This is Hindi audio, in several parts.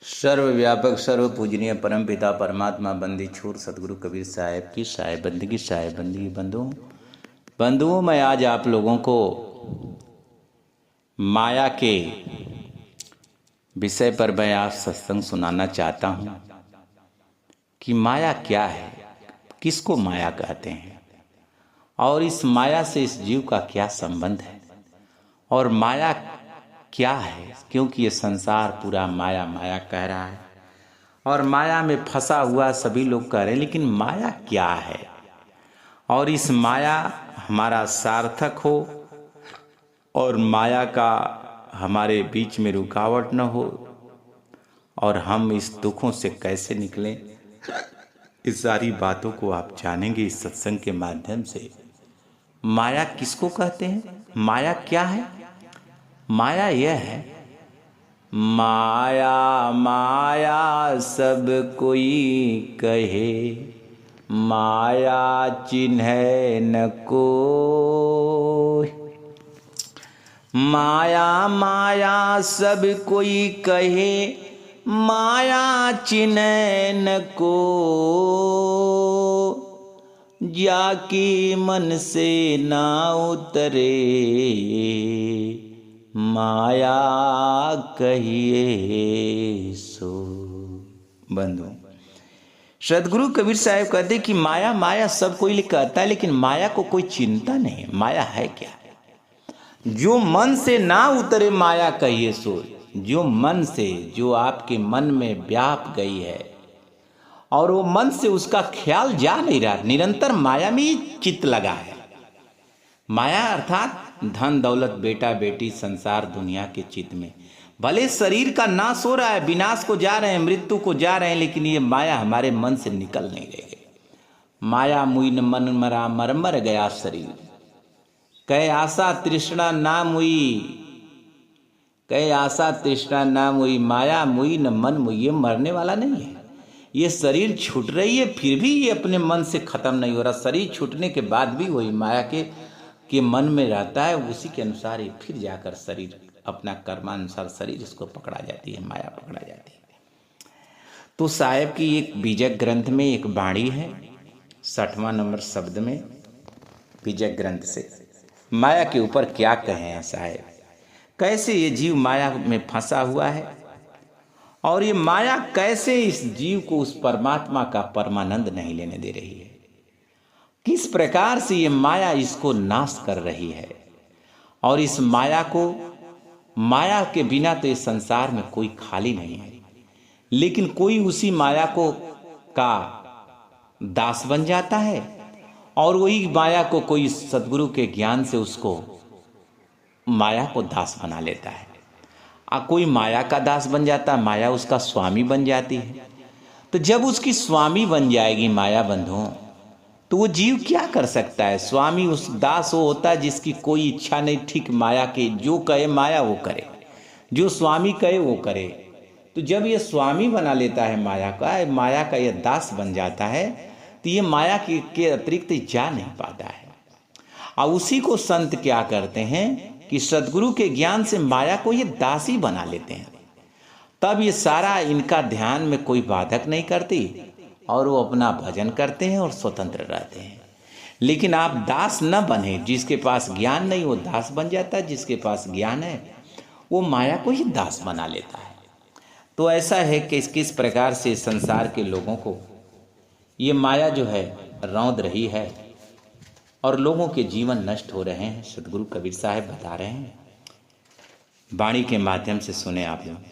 सर्वव्यापक सर्व पूजनीय परम पिता परमात्मा बंदी छोर सदगुरु कबीर साहेब की साहेब बंदगी बंधुओं मैं आज आप लोगों को माया के विषय पर मैं आज सत्संग सुनाना चाहता हूँ कि माया क्या है, किसको माया कहते हैं और इस माया से इस जीव का क्या संबंध है और माया क्या है, क्योंकि ये संसार पूरा माया माया कह रहा है और माया में फंसा हुआ सभी लोग कह रहे हैं, लेकिन माया क्या है और इस माया हमारा सार्थक हो और माया का हमारे बीच में रुकावट न हो और हम इस दुखों से कैसे निकलें, इस सारी बातों को आप जानेंगे इस सत्संग के माध्यम से। माया किसको कहते हैं, माया क्या है? माया यह है, माया माया सब कोई कहे, माया चिन्है न कोई। माया माया सब कोई कहे, माया चिन्है न कोई। जाकी मन से ना उतरे, माया कहिए सो। बंधु, सदगुरु कबीर साहब कहते कि माया माया सब कोई कहता है, लेकिन माया को कोई चिंता नहीं। माया है क्या? जो मन से ना उतरे माया कहिए सो। जो मन से, जो आपके मन में व्याप गई है और वो मन से उसका ख्याल जा नहीं रहा, निरंतर माया में ही चित्त लगा है। माया अर्थात धन दौलत बेटा बेटी संसार दुनिया के चित्त में। भले शरीर का नाश हो रहा है, विनाश को जा रहे हैं, मृत्यु को जा रहे हैं, लेकिन ये माया हमारे मन से निकल नहीं रही। माया मुई न मन मरा, मर मर गया शरीर। कहे आशा तृष्णा ना मुई, कहे आशा तृष्णा ना मुई। माया मुई न मन मुई, ये मरने वाला नहीं है। ये शरीर छूट रही है, फिर भी ये अपने मन से खत्म नहीं हो रहा। शरीर छूटने के बाद भी वही माया के मन में रहता है, उसी के अनुसार ही फिर जाकर शरीर अपना कर्मानुसार शरीर इसको पकड़ा जाती है, माया पकड़ा जाती है। तो साहेब की एक बीजक ग्रंथ में एक वाणी है, 60वां नंबर शब्द में बीजक ग्रंथ से माया के ऊपर क्या कहे हैं साहेब। कैसे ये जीव माया में फंसा हुआ है और ये माया कैसे इस जीव को उस परमात्मा का परमानंद नहीं लेने दे रही है, किस प्रकार से ये माया इसको नाश कर रही है। और इस माया को, माया के बिना तो इस संसार में कोई खाली नहीं है, लेकिन कोई उसी माया को का दास बन जाता है और वही माया को कोई सद्गुरु के ज्ञान से उसको माया को दास बना लेता है। कोई माया का दास बन जाता है, माया उसका स्वामी बन जाती है। तो जब उसकी स्वामी बन जाएगी माया बंधुओं, तो वो जीव क्या कर सकता है? स्वामी उस दास वो होता है जिसकी कोई इच्छा नहीं, ठीक माया के जो कहे माया वो करे, जो स्वामी कहे वो करे। तो जब ये स्वामी बना लेता है माया का ये दास बन जाता है, तो ये माया के अतिरिक्त जा नहीं पाता है। और उसी को संत क्या करते हैं कि सदगुरु के ज्ञान से माया को ये दासी बना लेते हैं। तब ये सारा इनका ध्यान में कोई बाधक नहीं करती और वो अपना भजन करते हैं और स्वतंत्र रहते हैं। लेकिन आप दास न बने, जिसके पास ज्ञान नहीं वो दास बन जाता है, जिसके पास ज्ञान है वो माया को ही दास बना लेता है। तो ऐसा है कि किस प्रकार से संसार के लोगों को ये माया जो है रौंद रही है और लोगों के जीवन नष्ट हो रहे हैं। सदगुरु कबीर साहब बता रहे हैं, वाणी के माध्यम से सुने आप लोग।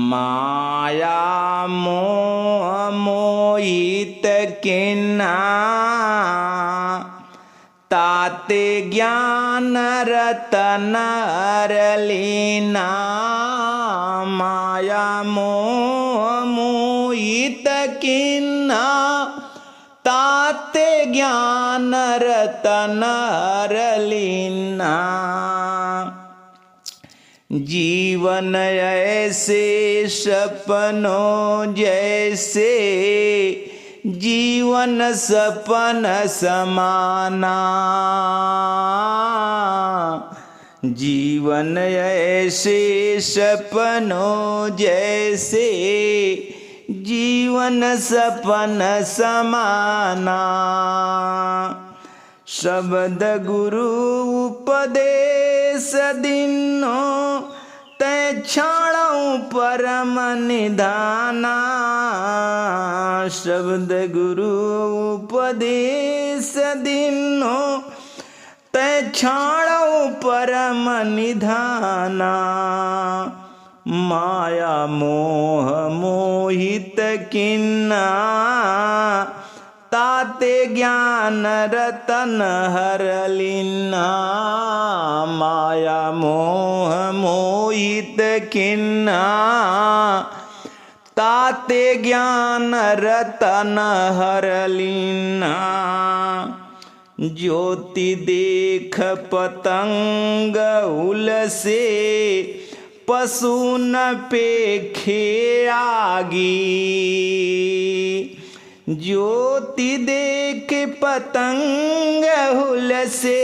माया मोह मोहित किन्हा, ताते ज्ञान रतन लीना। माया मोह मोहित किन्हा, ताते ज्ञान रतन लीना। जीवन ऐसे सपनों जैसे, जीवन सपन समाना। जीवन ऐसे सपनों जैसे जीवन सपन समाना। शब्द गुरु उपदेश दिनो तै क्षणों परम निधाना। शब्द गुरु उपदेश दिनो तै क्षणों परम निधाना। माया मोह मोहित किन्ना ताते ज्ञान रतन हर लीना। माया मोह मोहित किन्ना ताते ज्ञान रतन हर लीना। ज्योति देख पतंग उलसे पशु न पेखे आगी। ज्योति देख पतंग उलसे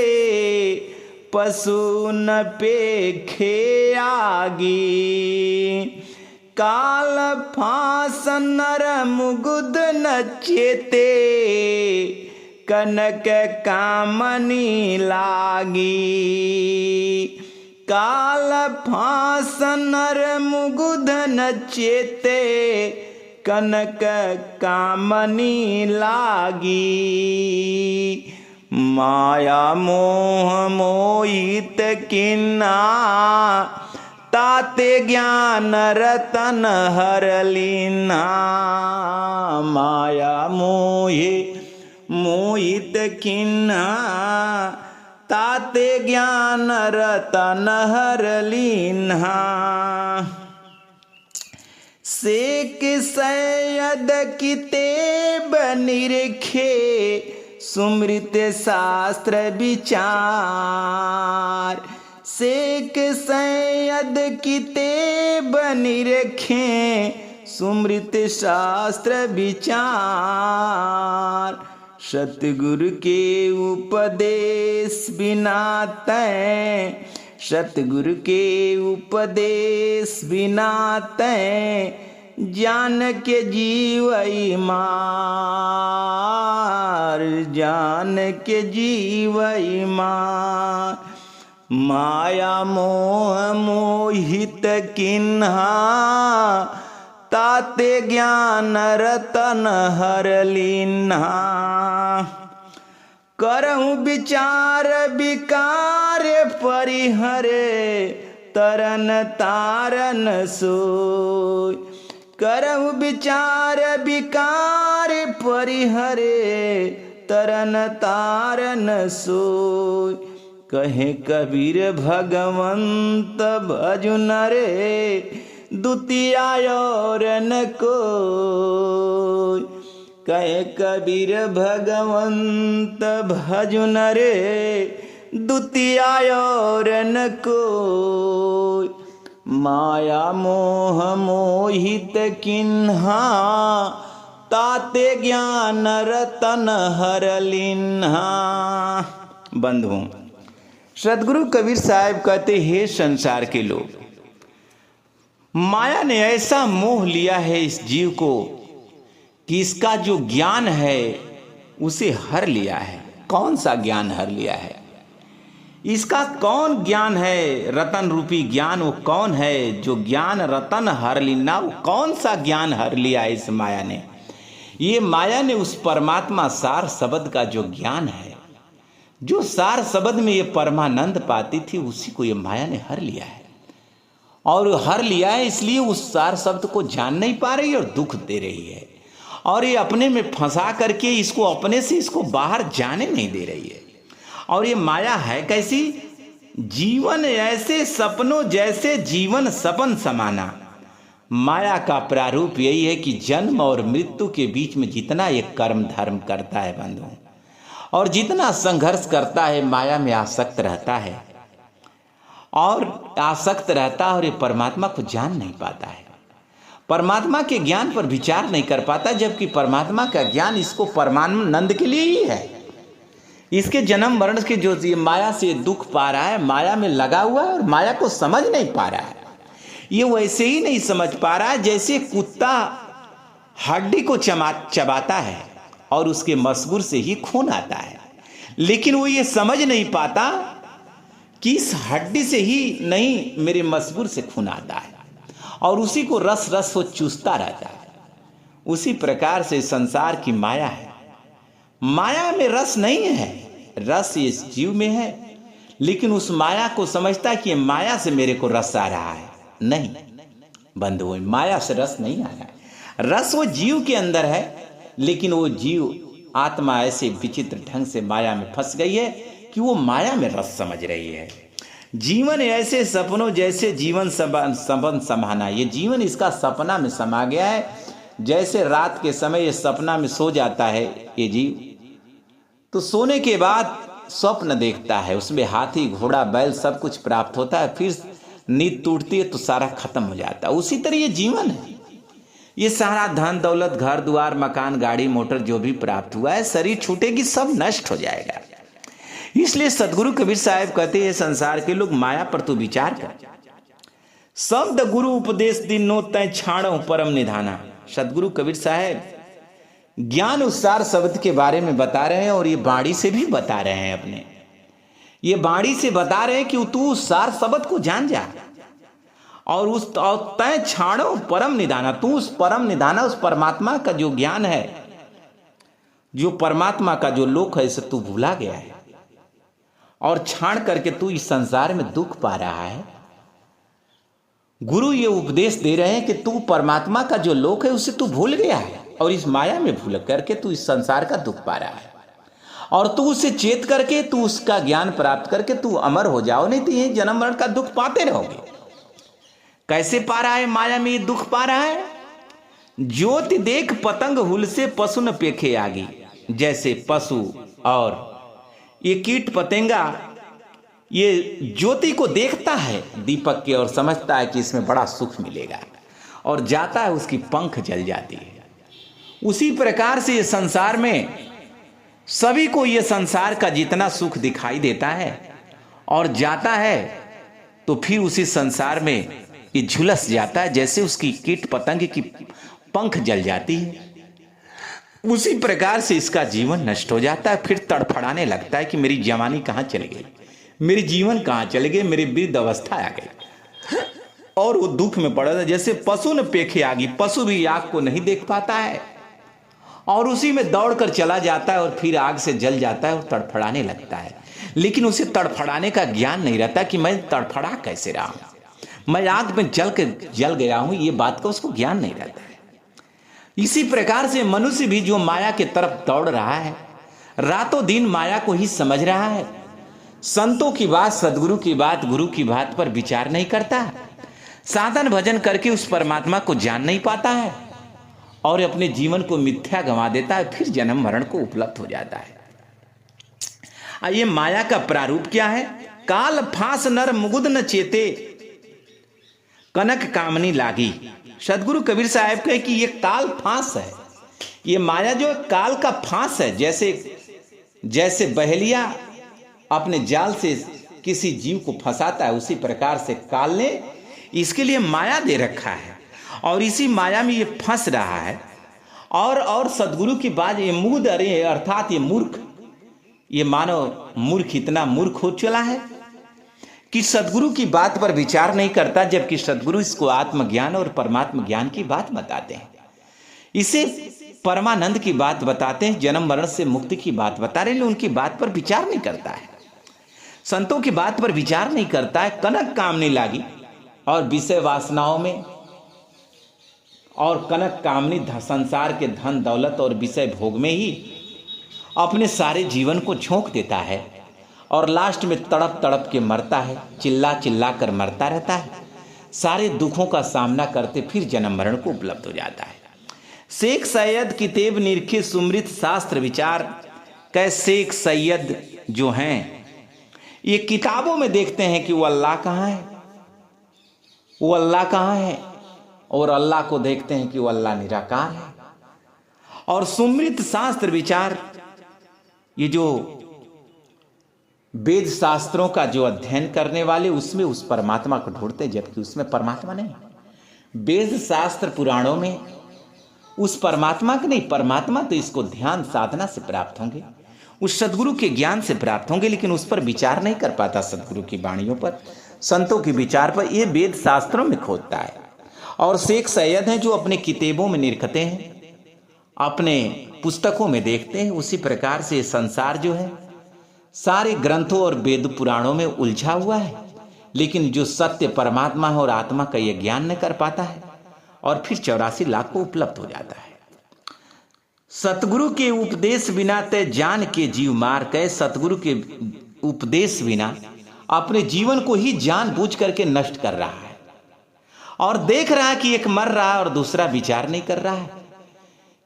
पशु न पेखे आगी। काल फांस नर मुगुद न चेते कनक कामनी लागी। काल फांस नर मुगुद न चेते कनक कामनी लागी। माया मोह मोहित किन्ना ताते ज्ञान रतन हर लीना। माया मोहे मोहित किन्ना ताते ज्ञान रतन हर लीन्हा। सेक सैयद कितेब निरखे सुमृत शास्त्र विचार। सेक सैयद कितेब निरखे सुमृत शास्त्र विचार। सतगुरु के उपदेश बिना तैं सतगुरु के उपदेश बिना तैं जान के जीवई मार। जान के जीवई मार। माया मोह मोहित किन्हा ताते ज्ञान रतन हर लीन्हा। करहु विचार विकार परिहरे तरन तारन सोय। करहु विचार विकार परिहरे तरन तारन सोय। कहे कबीर भगवंत भजु नरे दुतिया और न कोय। कहे कबीर भगवंत भजु नरे दुतिया और न कोय। माया मोह मोहित किन्हा ताते ज्ञान रतन हर लीन्हा। बंधुओं, सदगुरु कबीर साहब कहते हैं, संसार के लोग, माया ने ऐसा मोह लिया है इस जीव को कि इसका जो ज्ञान है उसे हर लिया है। कौन सा ज्ञान हर लिया है? इसका कौन ज्ञान है? रतन रूपी ज्ञान वो कौन है जो ज्ञान रतन हर लीना? वो कौन सा ज्ञान हर लिया है इस माया ने? ये माया ने उस परमात्मा सार शब्द का जो ज्ञान है, जो सार शब्द में ये परमानंद पाती थी, उसी को ये माया ने हर लिया है। और हर लिया है इसलिए उस सार शब्द को जान नहीं पा रही और दुख दे रही है। और ये अपने में फंसा करके इसको अपने से इसको बाहर जाने नहीं दे रही है। और ये माया है कैसी? जीवन ऐसे सपनों जैसे जीवन सपन समाना। माया का प्रारूप यही है कि जन्म और मृत्यु के बीच में जितना ये कर्म धर्म करता है बंधुओं, और जितना संघर्ष करता है, माया में आसक्त रहता है और आसक्त रहता है, और ये परमात्मा को जान नहीं पाता है, परमात्मा के ज्ञान पर विचार नहीं कर पाता, जबकि परमात्मा का ज्ञान इसको परमानंद के लिए ही है। इसके जन्म मरण के जो ये माया से दुख पा रहा है, माया में लगा हुआ है और माया को समझ नहीं पा रहा है। ये वैसे ही नहीं समझ पा रहा है जैसे कुत्ता हड्डी को चबाता है और उसके मसगुर से ही खून आता है, लेकिन वो ये समझ नहीं पाता कि इस हड्डी से ही नहीं मेरे मसगुर से खून आता है, और उसी को रस रस वो चूसता रहता है। उसी प्रकार से संसार की माया है। माया में रस नहीं है, रस इस जीव में है, लेकिन उस माया को समझता है कि माया से मेरे को रस आ रहा है। नहीं बंधुओं, माया से रस नहीं आ रहा है। रस वो जीव के अंदर है, लेकिन वो जीव आत्मा ऐसे विचित्र ढंग से माया में फंस गई है कि वो माया में रस समझ रही है। जीवन ऐसे सपनों जैसे जीवन संबंध समाना, ये जीवन इसका सपना में समा गया है। जैसे रात के समय ये सपना में सो जाता है ये जीव, तो सोने के बाद स्वप्न देखता है, उसमें हाथी घोड़ा बैल सब कुछ प्राप्त होता है, फिर नींद टूटती है तो सारा खत्म हो जाता है। उसी तरह ये जीवन है। ये सारा धन दौलत घर द्वार मकान गाड़ी मोटर जो भी प्राप्त हुआ है, शरीर छूटेगी सब नष्ट हो जाएगा। इसलिए सदगुरु कबीर साहब कहते हैं संसार के लोग माया पर तो विचार कर। शब्द गुरु उपदेश दिनो तय छाणो परम निधाना। सदगुरु कबीर साहब ज्ञान उत्सार शब्द के बारे में बता रहे हैं, और ये बाणी से भी बता रहे हैं। अपने ये बाणी से बता रहे हैं कि तू उस सार शब्द को जान जा, और उस तय छाणो परम निधाना, तू उस परम निधाना, उस परमात्मा का जो ज्ञान है, जो परमात्मा का जो लोक है, इसे तू भूला गया है और छाण करके तू इस संसार में दुख पा रहा है। गुरु ये उपदेश दे रहे हैं कि तू परमात्मा का जो लोक है उसे तू भूल गया है, और इस माया में भूल करके तू इस संसार का दुख पा रहा है, और तू उसे चेत करके तू उसका ज्ञान प्राप्त करके तू अमर हो जाओ, नहीं तो ये जन्म मरण का दुख पाते रहोगे। कैसे पा रहा है माया में ये दुख पा रहा है? ज्योति देख पतंग हुल से पशु न पेखे आगी। जैसे पशु और ये कीट पतंगा ये ज्योति को देखता है दीपक के और समझता है कि इसमें बड़ा सुख मिलेगा, और जाता है उसकी पंख जल जाती है। उसी प्रकार से ये संसार में सभी को ये संसार का जितना सुख दिखाई देता है और जाता है, तो फिर उसी संसार में ये झुलस जाता है, जैसे उसकी कीट पतंग की पंख जल जाती है। उसी प्रकार से इसका जीवन नष्ट हो जाता है। फिर तड़फड़ाने लगता है कि मेरी जवानी कहाँ चली गई, मेरी जीवन कहाँ चले गए, मेरी वृद्ध अवस्था आ गई, और वो दुख में पड़ा था। जैसे पशु ने पेखे आगी, पशु भी आग को नहीं देख पाता है और उसी में दौड़कर चला जाता है, और फिर आग से जल जाता है और तड़फड़ाने लगता है। लेकिन उसे तड़फड़ाने का ज्ञान नहीं रहता कि मैं तड़फड़ा कैसे रहा हूं, मैं आग में जल गया हूं, ये बात का उसको ज्ञान नहीं रहता है। इसी प्रकार से मनुष्य भी जो माया के तरफ दौड़ रहा है, रातों दिन माया को ही समझ रहा है, संतों की बात, सदगुरु की बात, गुरु की बात पर विचार नहीं करता, साधन भजन करके उस परमात्मा को जान नहीं पाता है, और अपने जीवन को मिथ्या गंवा देता है, फिर जन्म मरण को उपलब्ध हो जाता है। ये माया का प्रारूप क्या है? काल फांस नर मुगुद न चेते, कनक कामनी लागी। सदगुरु कबीर साहब कहे कि ये काल फांस है, ये माया जो काल का फांस है। जैसे बहेलिया अपने जाल से किसी जीव को फंसाता है, उसी प्रकार से काल ने इसके लिए माया दे रखा है, और इसी माया में ये फंस रहा है। और सदगुरु की बात, ये मुग्ध अर्थात ये मूर्ख, ये मानव मूर्ख इतना मूर्ख हो चला है कि सदगुरु की बात पर विचार नहीं करता, जबकि सदगुरु इसको आत्मज्ञान और परमात्म ज्ञान की बात बताते हैं, इसे परमानंद की बात बताते हैं, जन्म मरण से मुक्ति की बात बता रहे हैं, उनकी बात पर विचार नहीं करता है, संतों की बात पर विचार नहीं करता है। कनक कामनी लागी, और विषय वासनाओं में, और कनक कामनी संसार के धन दौलत और विषय भोग में ही अपने सारे जीवन को झोंक देता है, और लास्ट में तड़प तड़प के मरता है, चिल्ला चिल्ला कर मरता रहता है, सारे दुखों का सामना करते फिर जन्म मरण को उपलब्ध हो जाता है। शेख सैयद किताब निरखे सुमृत शास्त्र विचार। कै शेख सैयद जो हैं ये किताबों में देखते हैं कि वो अल्लाह कहाँ है, वो अल्लाह कहाँ है, और अल्लाह को देखते हैं कि वो अल्लाह निराकार है। और सुमृत शास्त्र विचार, ये जो वेद शास्त्रों का जो अध्ययन करने वाले उसमें उस परमात्मा को ढूंढते, जबकि उसमें परमात्मा नहीं। वेद शास्त्र पुराणों में उस परमात्मा के नहीं, परमात्मा तो इसको ध्यान साधना से प्राप्त होंगे, उस सदगुरु के ज्ञान से प्राप्त होंगे, लेकिन उस पर विचार नहीं कर पाता। सदगुरु की वाणियों पर, संतों के विचार पर, ये वेद शास्त्रों में खोदता है। और शेख सैयद हैं जो अपने किताबों में निरखते हैं, अपने पुस्तकों में देखते हैं। उसी प्रकार से संसार जो है सारे ग्रंथों और वेद पुराणों में उलझा हुआ है, लेकिन जो सत्य परमात्मा है और आत्मा का यह ज्ञान न कर पाता है, और फिर 84 लाख को उपलब्ध हो जाता है। सतगुरु के उपदेश बिना तय जान के जीव मार के, सतगुरु के उपदेश बिना अपने जीवन को ही जानबूझ करके नष्ट कर रहा है, और देख रहा है कि एक मर रहा है और दूसरा विचार नहीं कर रहा है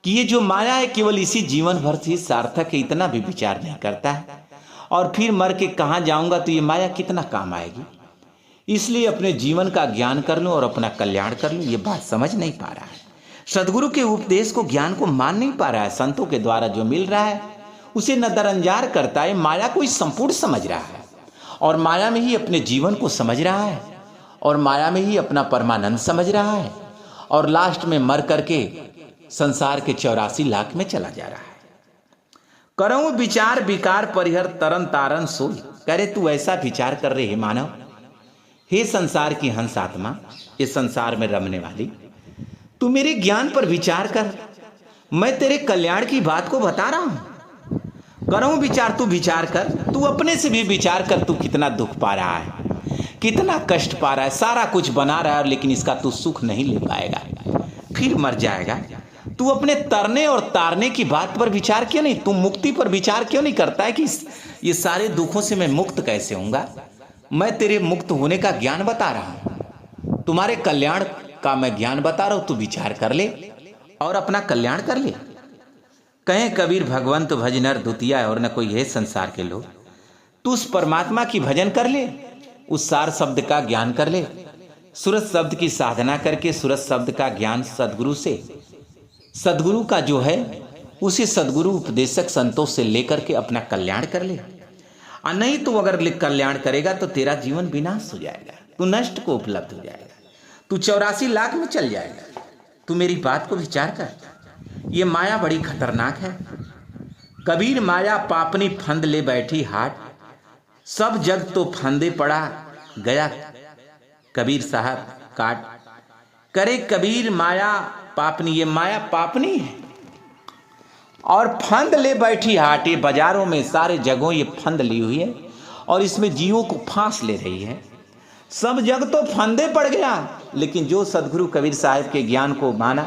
कि ये जो माया है केवल इसी जीवन भर से सार्थक है, इतना भी विचार नहीं करता है। और फिर मर के कहाँ जाऊंगा तो ये माया कितना काम आएगी। इसलिए अपने जीवन का ज्ञान कर लूं और अपना कल्याण कर लूं, ये बात समझ नहीं पा रहा है। सदगुरु के उपदेश को, ज्ञान को मान नहीं पा रहा है। संतों के द्वारा जो मिल रहा है उसे नजरअंजार करता है। माया को ही संपूर्ण समझ रहा है और माया में ही अपने जीवन को समझ रहा है और माया में ही अपना परमानंद समझ रहा है, और लास्ट में मर करके संसार के 84 लाख में चला जा रहा है। करऊं विचार विकार परिहर तरन तारन सोई। करे तू ऐसा विचार कर रहे हे मानव, हे संसार की हंस आत्मा, इस संसार में रमने वाली, तू मेरे ज्ञान पर विचार कर। मैं तेरे कल्याण की बात को बता रहा हूं। करऊं विचार, तू विचार कर, तू अपने से भी विचार कर। तू कितना दुख पा रहा है, कितना कष्ट पा रहा है, सारा कुछ बना रहा है, लेकिन इसका तू सुख नहीं ले पाएगा, फिर मर जाएगा। तू अपने तरने और तारने की बात पर विचार क्यों नहीं, तू मुक्ति पर विचार क्यों नहीं करता है कि ये सारे दुखों से मैं मुक्त कैसे होऊंगा। मैं तेरे मुक्त होने का ज्ञान बता रहा हूं, तुम्हारे कल्याण का मैं ज्ञान बता रहा हूं। तू विचार कर ले और अपना कल्याण कर ले। कहें कबीर भगवंत भज नर द्वितीया और न कोई है संसार के लोग। तू उस परमात्मा की भजन कर ले, उस सार शब्द का ज्ञान कर ले, सूरत शब्द की साधना करके सूरत शब्द का ज्ञान सदगुरु से, सदगुरु का जो है उसी सदगुरु उपदेशक संतों से लेकर के अपना कल्याण कर ले। और नहीं तो अगर कल्याण करेगा तो तेरा जीवन विनाश हो जाएगा, तू नष्ट को उपलब्ध हो जाएगा, तू 84 लाख में चल जाएगा। तू मेरी बात को विचार कर। ये माया बड़ी खतरनाक है। कबीर माया पापनी फंद ले बैठी हाट, सब जग तो फंदे पड़ा गया कबीर साहब काट। करे कबीर माया पापनी, ये माया पापनी है और फंद ले बैठी हाट। ये बाजारों में सारे जगहों ये फंद ली हुई है और इसमें जीवों को फांस ले रही है। सब जग तो फंदे पड़ गया, लेकिन जो सदगुरु कबीर साहब के ज्ञान को माना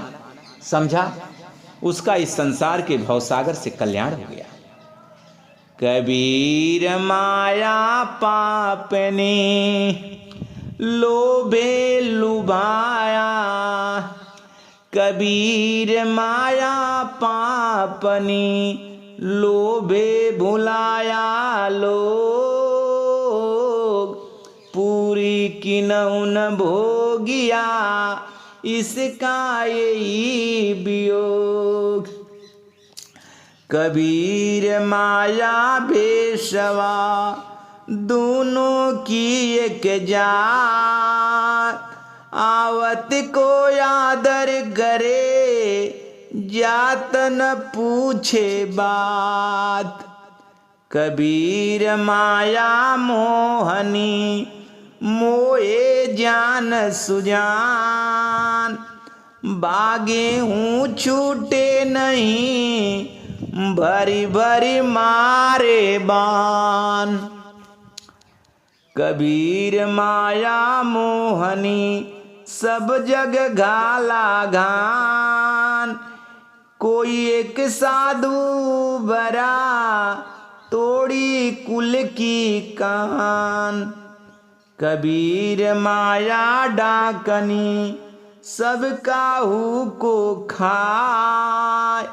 समझा, उसका इस संसार के भवसागर से कल्याण हो गया। कबीर माया पापनी लोभे लुभाया, कबीर माया पापनी लोभे भुलाया। लोग पूरी किनौ न भोगिया, इसका यही वियोग। कबीर माया बेशवा दोनों की एक जात, आवत को आदर करे जात न पूछे बात। कबीर माया मोहनी मोए जान सुजान, बागे हूँ छूटे नहीं भरी भरी मारे बान। कबीर माया मोहनी सब जग घाला घान, कोई एक साधु बरा तोड़ी कुल की कान। कबीर माया डाकनी सब काहू को खाए,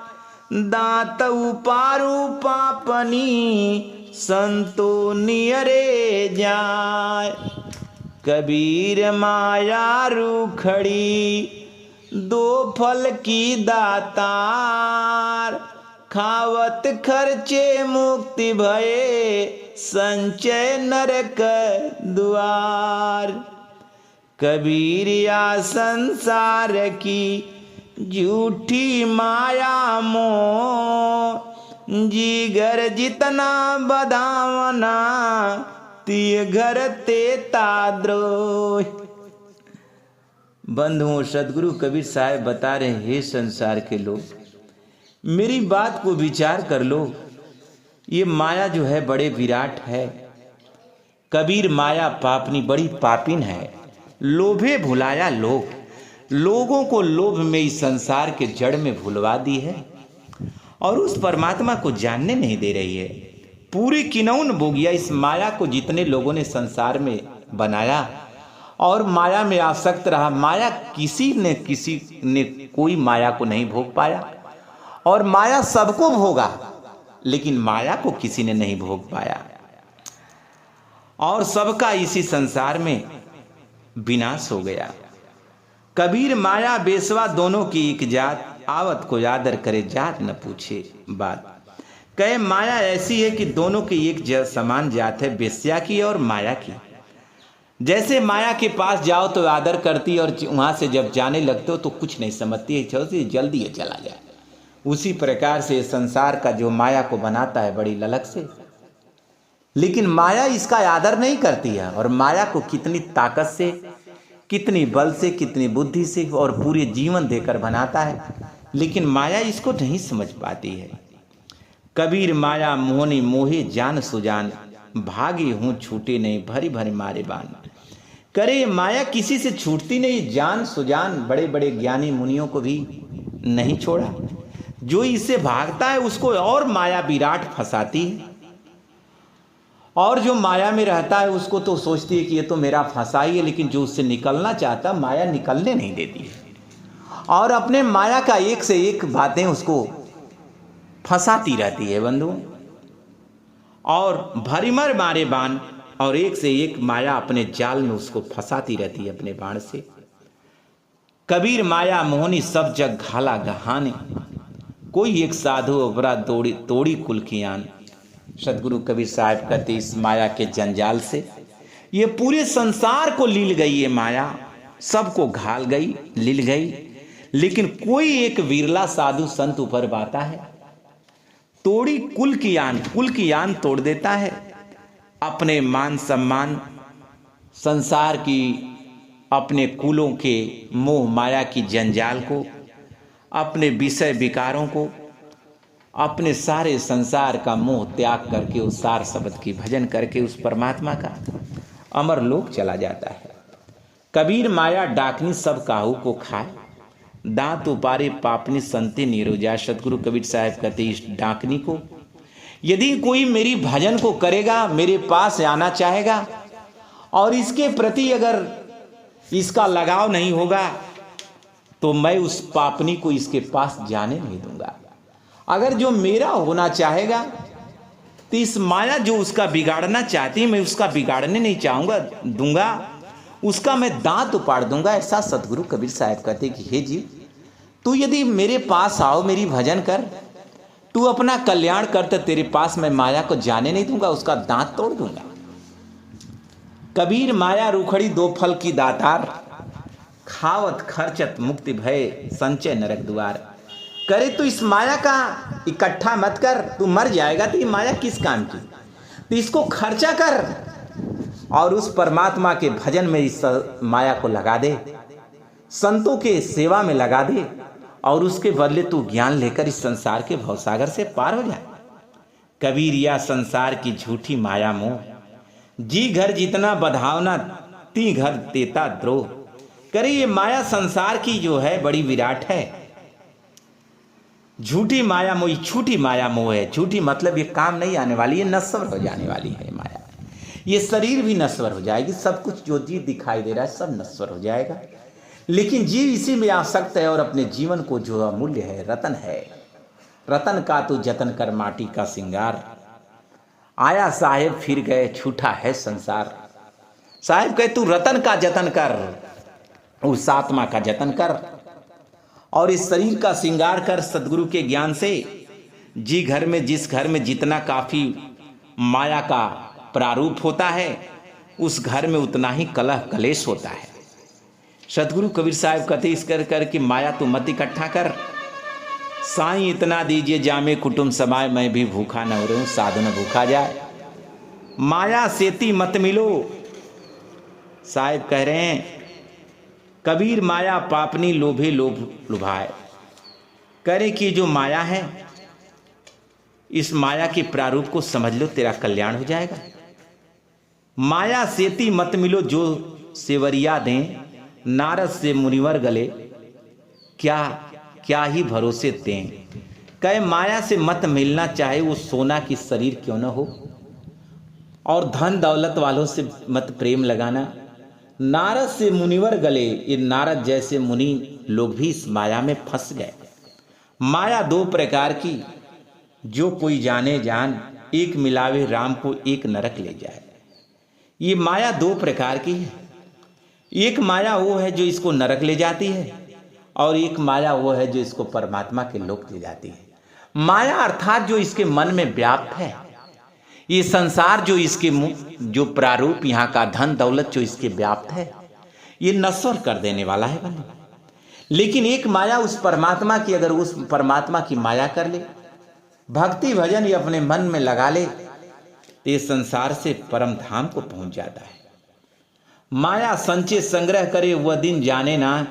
दांत उपारू पापनी संतो नियरे जाए। कबीर माया रूखड़ी दो फल की दातार, खावत खर्चे मुक्ति भये संचय नरक द्वार। कबीर या संसार की झूठी माया मोह, जीगर जितना बधावना तिय घर तेता द्रोह। बंधुओं, सदगुरु कबीर साहब बता रहे, हे संसार के लोग, मेरी बात को विचार कर लो। ये माया जो है बड़े विराट है। कबीर माया पापनी बड़ी पापिन है। लोभे भुलाया लोगों को लोभ में इस संसार के जड़ में भुलवा दी है और उस परमात्मा को जानने नहीं दे रही है। पूरी किनौन भोगिया इस माया को जितने लोगों ने संसार में बनाया और माया में आसक्त रहा। माया किसी ने कोई माया को नहीं भोग पाया और माया सबको भोगा, लेकिन माया को किसी ने नहीं भोग पाया और सबका इसी संसार में विनाश हो गया। कबीर माया बेसवा दोनों की एक जात, आवत को आदर करे जात न पूछे बात। कहे माया ऐसी है कि दोनों की एक समान जात है, बेस्या की और माया की। जैसे माया के पास जाओ तो आदर करती और वहां से जब जाने लगते हो तो कुछ नहीं समझती है, चलती जल्दी है चला जाए। उसी प्रकार से संसार का जो माया को बनाता है बड़ी ललक से, लेकिन माया इसका आदर नहीं करती है और माया को कितनी ताकत से, कितनी बल से, कितनी बुद्धि से और पूरे जीवन देकर बनाता है, लेकिन माया इसको नहीं समझ पाती है। कबीर माया मोहनी मोहे जान सुजान, भागी हूं छूटे नहीं भरी भरी मारे बान। करे माया किसी से छूटती नहीं, जान सुजान बड़े बड़े ज्ञानी मुनियों को भी नहीं छोड़ा। जो इससे भागता है उसको और माया विराट फंसाती है और जो माया में रहता है उसको तो सोचती है कि ये तो मेरा फंसा ही है, लेकिन जो उससे निकलना चाहता माया निकलने नहीं देती है और अपने माया का एक से एक बातें उसको फंसाती रहती है बंधु। और भरीमर मारे बाण, और एक से एक माया अपने जाल में उसको फंसाती रहती है अपने बाण से। कबीर माया मोहनी सब जग घाला गहाने, कोई एक साधु अबरा तोड़ी कुल की आन। सदगुरु कबीर साहब कहते इस माया के जंजाल से ये पूरे संसार को लील गई। ये माया सबको घाल गई, लील गई, लेकिन कोई एक विरला साधु संत ऊपर बाता है, तोड़ी कुल की आन तोड़ देता है। अपने मान सम्मान, संसार की, अपने कुलों के मोह माया की जंजाल को, अपने विषय विकारों को, अपने सारे संसार का मोह त्याग करके उस सार शब्द की भजन करके उस परमात्मा का अमर लोक चला जाता है। कबीर माया डाकनी सब काहू को खाए, दांत उपारे पापनी संते नीरोजा। सतगुरु कबीर साहब कहते इस डाकनी को यदि कोई मेरी भजन को करेगा, मेरे पास आना चाहेगा और इसके प्रति अगर इसका लगाव नहीं होगा तो मैं उस पापनी को इसके पास जाने नहीं दूंगा। अगर जो मेरा होना चाहेगा तो इस माया जो उसका बिगाड़ना चाहती है मैं उसका बिगाड़ने नहीं दूंगा, उसका मैं दांत उपाड़ दूंगा। ऐसा सतगुरु कबीर साहब कहते कि हे जीव, तू यदि मेरे पास आओ, मेरी भजन कर, तू अपना कल्याण कर, तो तेरे पास मैं माया को जाने नहीं दूंगा, उसका दांत तोड़ दूंगा। कबीर माया रूखड़ी दो फल की दातार, खावत खर्चत मुक्ति भय संचय नरक द्वार। करे तू इस माया का इकट्ठा मत कर, तू मर जाएगा तो ये माया किस काम की। तो इसको खर्चा कर और उस परमात्मा के भजन में इस माया को लगा दे, संतों के सेवा में लगा दे और उसके बदले तू ज्ञान लेकर इस संसार के भवसागर से पार हो जाए। कबीर या संसार की झूठी माया मोह, जी घर जितना बधावना ती घर देता द्रोह। करे ये माया संसार की जो है बड़ी विराट है। झूठी माया मोह, झूठी माया मोह है। झूठी मतलब ये काम नहीं आने वाली, ये नश्वर हो जाने वाली है माया। ये शरीर भी नश्वर हो जाएगी, सब कुछ जो जी दिखाई दे रहा है सब नश्वर हो जाएगा, लेकिन जीव इसी में आसक्त है और अपने जीवन को जो अमूल्य है, रतन है, रतन का तू जतन कर माटी का सिंगार। आया साहेब फिर गए झूठा है संसार। साहेब कहे तू रतन का जतन कर, उस आत्मा का जतन कर और इस शरीर का श्रृंगार कर सदगुरु के ज्ञान से। जिस घर में जितना काफी माया का प्रारूप होता है, उस घर में उतना ही कलह कलेश होता है। सतगुरु कबीर साहब कहते इस कर कि माया तो मत इकट्ठा कर, साईं इतना दीजिए जामे कुटुंब समाए, मैं भी भूखा न रहूं साधु न भूखा जाए। माया सेती मत मिलो। साहब कह रहे हैं कबीर माया पापनी लोभे लोभ लुभाए। कह रहे कि जो माया है, इस माया के प्रारूप को समझ लो, तेरा कल्याण हो जाएगा। माया सेती मत मिलो, जो सेवरिया दें नारद से मुनिवर गले, क्या ही भरोसे दें। कहे माया से मत मिलना, चाहे वो सोना की शरीर क्यों न हो, और धन दौलत वालों से मत प्रेम लगाना। नारद से मुनिवर गले, ये नारद जैसे मुनि लोग भी इस माया में फंस गए। माया दो प्रकार की, जो कोई जाने जान, एक मिलावे राम को एक नरक ले जाए। ये माया दो प्रकार की है। एक माया वो है जो इसको नरक ले जाती है, और एक माया वो है जो इसको परमात्मा के लोक ले जाती है। माया अर्थात जो इसके मन में व्याप्त है, ये संसार जो इसके जो प्रारूप यहाँ का धन दौलत जो इसके व्याप्त है, ये नश्वर कर देने वाला है बंधु। लेकिन एक माया उस परमात्मा की, अगर उस परमात्मा की माया कर ले, भक्ति भजन ये अपने मन में लगा ले, तो ये संसार से परम धाम को पहुंच जाता है। माया संचय संग्रह करे वह दिन जाने ना,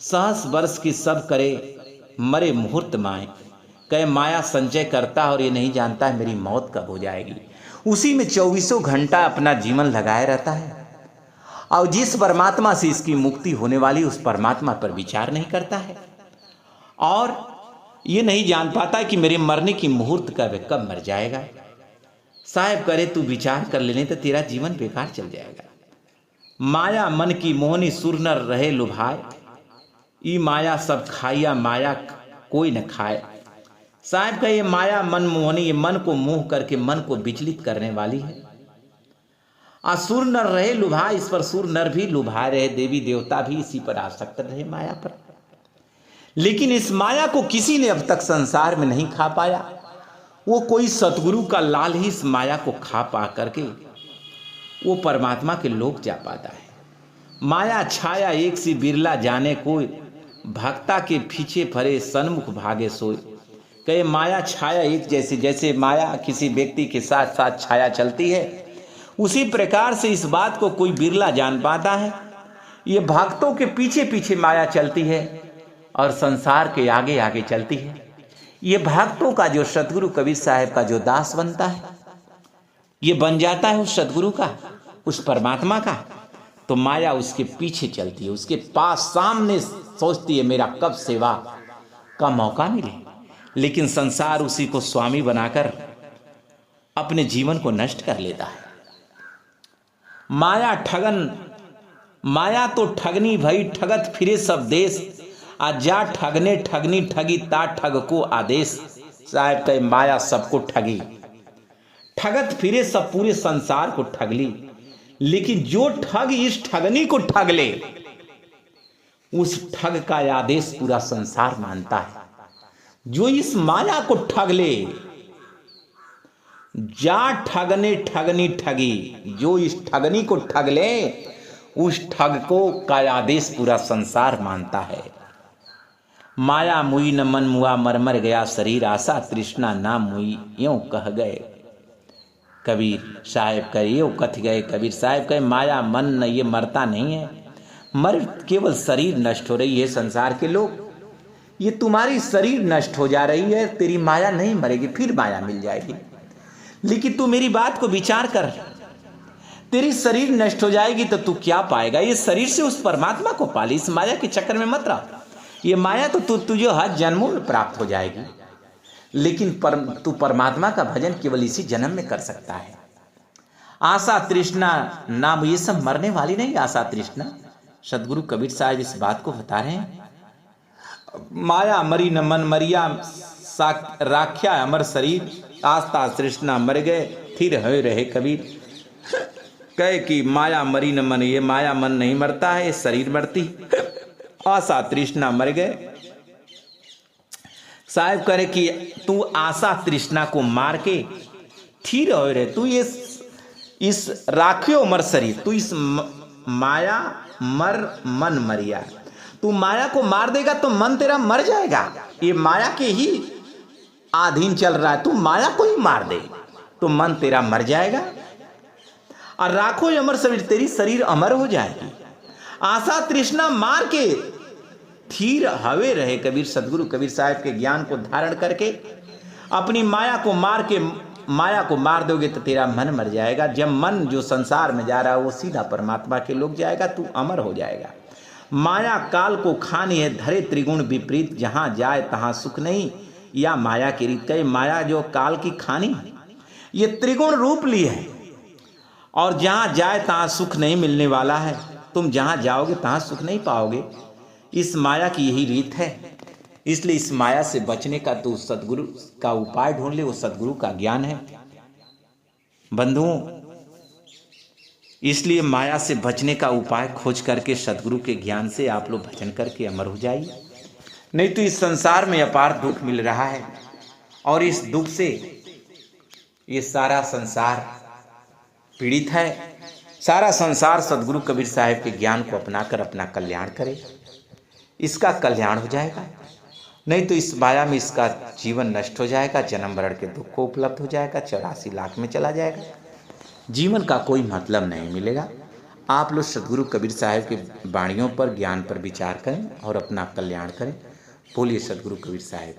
सहस वर्ष की सब करे मरे मुहूर्त माए। कहे माया संचय करता और ये नहीं जानता है मेरी मौत कब हो जाएगी। उसी में 24 घंटा अपना जीवन लगाए रहता है, और जिस परमात्मा से इसकी मुक्ति होने वाली उस परमात्मा पर विचार नहीं करता है, और ये नहीं जान पाता कि मेरे मरने की मुहूर्त कब मर जाएगा। साहब करे तू विचार कर लेने तो तेरा जीवन बेकार चल जाएगा। माया मन की मोहनी सुर न रहे लुभाए, ई माया सब खाइया माया कोई न खाए। साहब का ये माया मन मोहनी, ये मन को मोह करके मन को विचलित करने वाली है। असुर नर रहे लुभा, इस पर सुर नर भी लुभा रहे, देवी देवता भी इसी पर आसक्त रहे माया पर। लेकिन इस माया को किसी ने अब तक संसार में नहीं खा पाया। वो कोई सतगुरु का लाल ही इस माया को खा पा करके वो परमात्मा के लोक जा पाता है। माया छाया एक सी बिरला जाने कोई, भक्ता के पीछे फरे सन्मुख भागे सोए। कहे माया छाया एक जैसी, जैसे माया किसी व्यक्ति के साथ साथ छाया चलती है, उसी प्रकार से इस बात को कोई बिरला जान पाता है। ये भक्तों के पीछे पीछे माया चलती है और संसार के आगे आगे चलती है। ये भक्तों का जो सतगुरु कबीर साहब का जो दास बनता है, ये बन जाता है उस सतगुरु का, उस परमात्मा का, तो माया उसके पीछे चलती है, उसके पास सामने सोचती है मेरा कब सेवा का मौका मिले। लेकिन संसार उसी को स्वामी बनाकर अपने जीवन को नष्ट कर लेता है। माया ठगन, माया तो ठगनी भई ठगत फिरे सब देश, आज जा ठगने ठगनी ठगी ता ठग को आदेश। साहब कहे माया सबको ठगी, ठगत फिरे सब पूरे संसार को ठग ली। लेकिन जो ठग इस ठगनी को ठग ले, उस ठग का आदेश पूरा संसार मानता है। जो इस माया को ठग ले, जा ठगने ठगनी ठगी, जो इस ठगनी को ठग ले, उस ठग को का आदेश पूरा संसार मानता है। माया मुई न मन मुआ मर मर गया शरीर, आशा तृष्णा ना मुई यूं कह गए कबीर साहब कहे, यूं कथ गए कबीर साहब कहे माया मन न ये मरता नहीं है, मर केवल शरीर नष्ट हो रही है। संसार के लोग, ये तुम्हारी शरीर नष्ट हो जा रही है, तेरी माया नहीं मरेगी, फिर माया मिल जाएगी। लेकिन तू मेरी बात को विचार कर, तेरी शरीर नष्ट हो जाएगी तो तू क्या पाएगा? ये शरीर से उस परमात्मा को पाली, इस माया के चक्कर में मत रह। ये माया तो तुझे हर जन्मों में प्राप्त हो जाएगी, लेकिन तू परमात्मा का भजन केवल इसी जन्म में कर सकता है। आशा तृष्णा नाम, ये सब मरने वाली नहीं आशा तृष्णा। सदगुरु कबीर साहब इस बात को बता रहे हैं। माया मरी न मन मरिया, राख्या अमर शरीर, आस्था तृष्णा मर गए फिर है रहे कबीर। कहे कि माया मरी न मन, ये माया मन नहीं मरता है, शरीर मरती, आशा तृष्णा मर गए। साहब करे कि तू आशा तृष्णा को मार के थी रहे तू इस राखियो मर शरीर, तू इस माया मर मन मरिया। तू माया को मार देगा तो मन तेरा मर जाएगा। ये माया के ही अधीन चल रहा है। तू माया को ही मार दे तो मन तेरा मर जाएगा और राखो अमर शरीर, तेरी शरीर अमर हो जाएगी। आशा तृष्णा मार के थीर हवे रहे। कबीर सदगुरु कबीर साहब के ज्ञान को धारण करके अपनी माया को मार दोगे तो तेरा मन मर जाएगा। जब मन जो संसार में जा रहा है वो सीधा परमात्मा के लोग जाएगा, तू अमर हो जाएगा। माया काल को खानी है धरे त्रिगुण विपरीत, जहां जाए तहां सुख नहीं या माया की रीत। कहे माया जो काल की खानी है ये त्रिगुण रूप ली है और जहां जाए तहां सुख नहीं मिलने वाला है। तुम जहां जाओगे तहां सुख नहीं पाओगे। इस माया की यही रीत है। इसलिए इस माया से बचने का तू सदगुरु का उपाय ढूंढ ले, वो सदगुरु का ज्ञान है बंधुओं। इसलिए माया से बचने का उपाय खोज करके सदगुरु के ज्ञान से आप लोग भजन करके अमर हो जाइए। नहीं तो इस संसार में अपार दुख मिल रहा है और इस दुख से ये सारा संसार पीड़ित है। सारा संसार सदगुरु कबीर साहब के ज्ञान को अपनाकर अपना कल्याण करे, इसका कल्याण हो जाएगा। नहीं तो इस माया में इसका जीवन नष्ट हो जाएगा, जन्म मरण के दुख को उपलब्ध हो जाएगा, 84 लाख में चला जाएगा, जीवन का कोई मतलब नहीं मिलेगा। आप लोग सदगुरु कबीर साहब के वाणियों पर ज्ञान पर विचार करें और अपना कल्याण करें। बोलिए सदगुरु कबीर साहब।